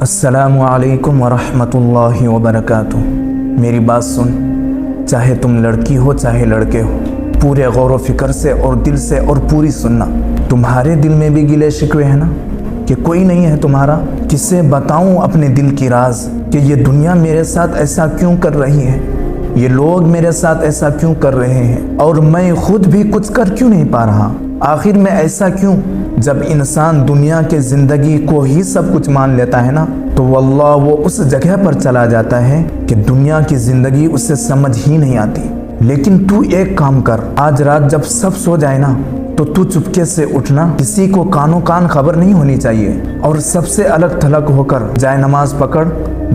السلام علیکم ورحمۃ اللہ وبرکاتہ۔ میری بات سن، چاہے تم لڑکی ہو چاہے لڑکے ہو، پورے غور و فکر سے اور دل سے اور پوری سننا۔ تمہارے دل میں بھی گلے شکوے ہیں نا کہ کوئی نہیں ہے تمہارا؟ کسے بتاؤں اپنے دل کی راز کہ یہ دنیا میرے ساتھ ایسا کیوں کر رہی ہے، یہ لوگ میرے ساتھ ایسا کیوں کر رہے ہیں، اور میں خود بھی کچھ کر کیوں نہیں پا رہا؟ آخر میں ایسا کیوں؟ جب انسان دنیا کے زندگی کو ہی سب کچھ مان لیتا ہے نا، تو واللہ وہ اس جگہ پر چلا جاتا ہے کہ دنیا کی زندگی اسے سمجھ ہی نہیں آتی۔ لیکن تو ایک کام کر، آج رات جب سب سو جائے نا تو چپکے سے اٹھنا، کسی کو کانوں کان خبر نہیں ہونی چاہیے، اور سب سے الگ تھلگ ہو کر جائے نماز پکڑ،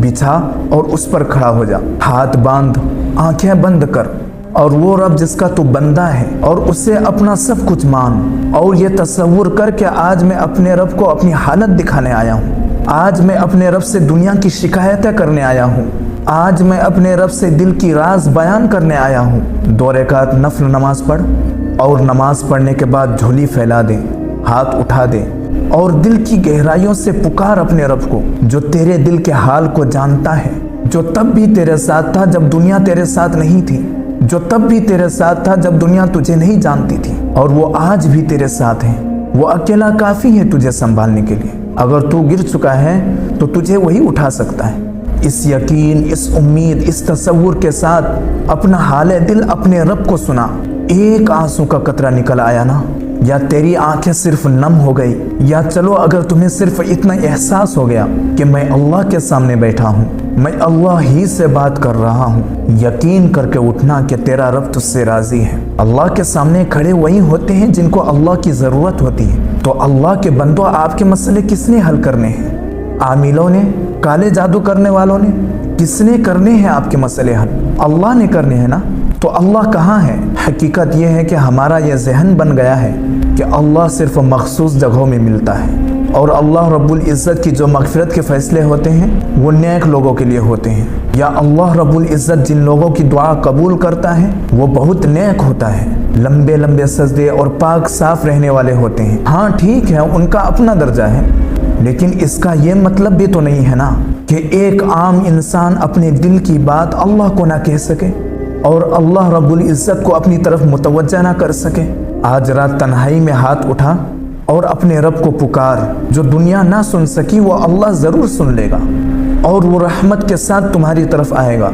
بچھا اور اس پر کھڑا ہو جا، ہاتھ باندھ، آنکھیں بند کر، اور وہ رب جس کا تو بندہ ہے اور اسے اپنا سب کچھ مان، اور یہ تصور کر کہ آج میں اپنے رب کو اپنی حالت دکھانے آیا ہوں، آج میں اپنے رب سے دنیا کی شکایتیں کرنے آیا ہوں، آج میں اپنے رب سے دل کی راز بیان کرنے آیا ہوں۔ 2 رکعت نفل نماز پڑھ، اور نماز پڑھنے کے بعد جھولی پھیلا دے، ہاتھ اٹھا دے، اور دل کی گہرائیوں سے پکار اپنے رب کو، جو تیرے دل کے حال کو جانتا ہے، جو تب بھی تیرے ساتھ تھا جب دنیا تیرے ساتھ نہیں تھی، جو تب بھی تیرے ساتھ تھا جب دنیا تجھے نہیں جانتی تھی، اور وہ آج بھی تیرے ساتھ ہے۔ وہ اکیلا کافی ہے تجھے سنبھالنے کے لیے۔ اگر تو گر چکا ہے تو تجھے وہی اٹھا سکتا ہے۔ اس یقین، اس امید، اس تصور کے ساتھ اپنا حال دل اپنے رب کو سنا۔ ایک آنسو کا قطرہ نکل آیا نا، یا تیری آنکھیں صرف نم ہو گئی، یا چلو اگر تمہیں صرف اتنا احساس ہو گیا کہ میں اللہ کے سامنے بیٹھا ہوں، میں اللہ ہی سے بات کر رہا ہوں، یقین کر کے اٹھنا کہ تیرا رب تجھ سے راضی ہے۔ اللہ کے سامنے کھڑے وہی ہوتے ہیں جن کو اللہ کی ضرورت ہوتی ہے۔ تو اللہ کے بندوں، آپ کے مسئلے کس نے حل کرنے ہیں؟ عاملوں نے؟ کالے جادو کرنے والوں نے؟ کس نے کرنے ہیں آپ کے مسئلے حل؟ اللہ نے کرنے ہیں نا۔ تو اللہ کہاں ہے؟ حقیقت یہ ہے کہ ہمارا یہ ذہن بن گیا ہے کہ اللہ صرف مخصوص جگہوں میں ملتا ہے، اور اللہ رب العزت کی جو مغفرت کے فیصلے ہوتے ہیں وہ نیک لوگوں کے لیے ہوتے ہیں، یا اللہ رب العزت جن لوگوں کی دعا قبول کرتا ہے وہ بہت نیک ہوتا ہے، لمبے لمبے سجدے اور پاک صاف رہنے والے ہوتے ہیں۔ ہاں ٹھیک ہے، ان کا اپنا درجہ ہے، لیکن اس کا یہ مطلب بھی تو نہیں ہے نا کہ ایک عام انسان اپنے دل کی بات اللہ کو نہ کہہ سکے اور اللہ رب العزت کو اپنی طرف متوجہ نہ کر سکے۔ آج رات تنہائی میں ہاتھ اٹھا اور اپنے رب کو پکار، جو دنیا نہ سن سکی وہ اللہ ضرور سن لے گا، اور وہ رحمت کے ساتھ تمہاری طرف آئے گا۔